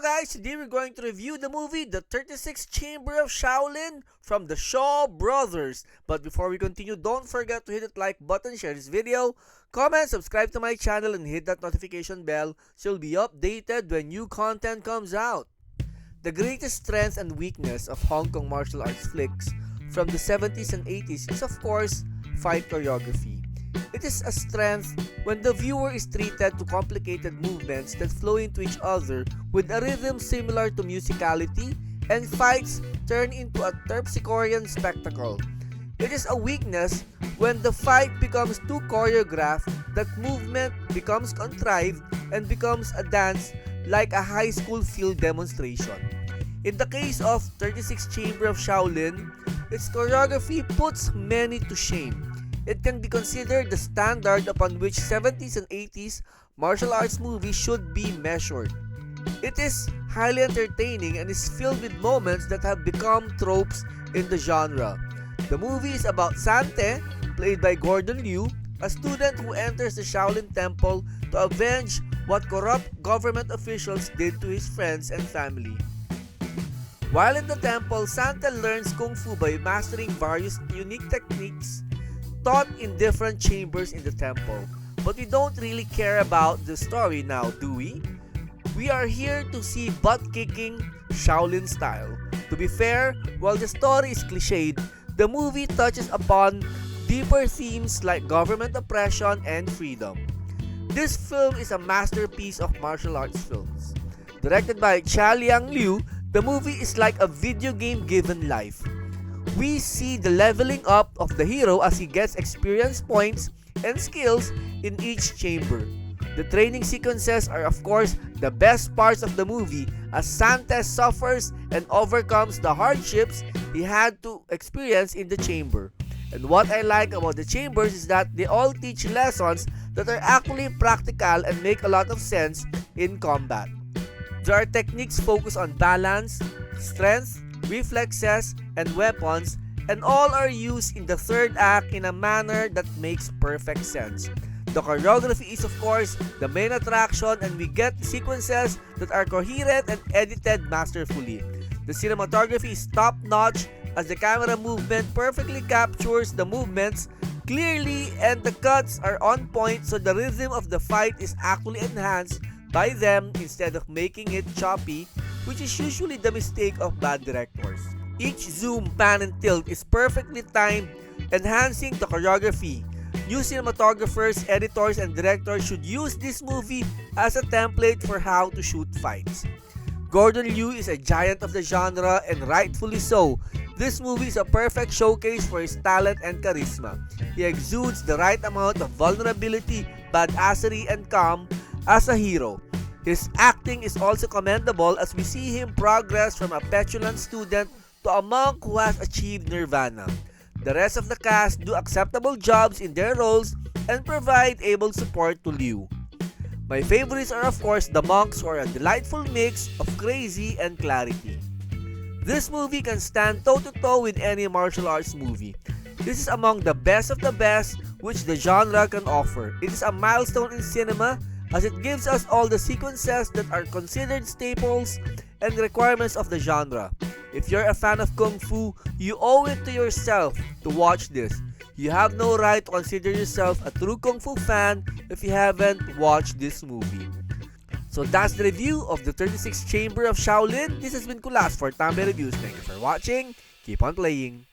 guys, today we're going to review the movie The 36th Chamber of Shaolin from the Shaw Brothers. But before we continue, don't forget to hit that like button, share this video, comment, subscribe to my channel, and hit that notification bell so you'll be updated when new content comes out. The greatest strength and weakness of Hong Kong martial arts flicks from the 70s and 80s is of course fight choreography. It is a strength when the viewer is treated to complicated movements that flow into each other with a rhythm similar to musicality, and fights turn into a terpsichorean spectacle. It is a weakness when the fight becomes too choreographed, that movement becomes contrived and becomes a dance like a high school field demonstration. In the case of 36th Chamber of Shaolin, its choreography puts many to shame. It can be considered the standard upon which 70s and 80s martial arts movies should be measured. It is highly entertaining and is filled with moments that have become tropes in the genre. The movie is about Sante, played by Gordon Liu, a student who enters the Shaolin Temple to avenge what corrupt government officials did to his friends and family. While in the temple, Sante learns Kung Fu by mastering various unique techniques taught in different chambers in the temple. But we don't really care about the story now, do we? We are here to see butt-kicking Shaolin style. To be fair, while the story is cliched, the movie touches upon deeper themes like government oppression and freedom. This film is a masterpiece of martial arts films. Directed by Liang Liu, the movie is like a video game given life. We see the leveling up of the hero as he gets experience points and skills in each chamber. The training sequences are of course the best parts of the movie as Santes suffers and overcomes the hardships he had to experience in the chamber. And what I like about the chambers is that they all teach lessons that are actually practical and make a lot of sense in combat. There are techniques focused on balance, strength, reflexes, and weapons, and all are used in the third act in a manner that makes perfect sense. The choreography is of course the main attraction, and we get sequences that are coherent and edited masterfully. The cinematography is top-notch as the camera movement perfectly captures the movements clearly, and the cuts are on point, so the rhythm of the fight is actually enhanced by them instead of making it choppy, which is usually the mistake of bad directors. Each zoom, pan, and tilt is perfectly timed, enhancing the choreography. New cinematographers, editors, and directors should use this movie as a template for how to shoot fights. Gordon Liu is a giant of the genre, and rightfully so. This movie is a perfect showcase for his talent and charisma. He exudes the right amount of vulnerability, badassery, and calm as a hero. His acting is also commendable as we see him progress from a petulant student to a monk who has achieved nirvana. The rest of the cast do acceptable jobs in their roles and provide able support to Liu. My favorites are of course the monks, who are a delightful mix of crazy and clarity. This movie can stand toe-to-toe with any martial arts movie. This is among the best of the best which the genre can offer. It is a milestone in cinema as it gives us all the sequences that are considered staples and requirements of the genre. If you're a fan of Kung Fu, you owe it to yourself to watch this. You have no right to consider yourself a true Kung Fu fan if you haven't watched this movie. So that's the review of the 36th Chamber of Shaolin. This has been Kulas for Tambe Reviews. Thank you for watching. Keep on playing.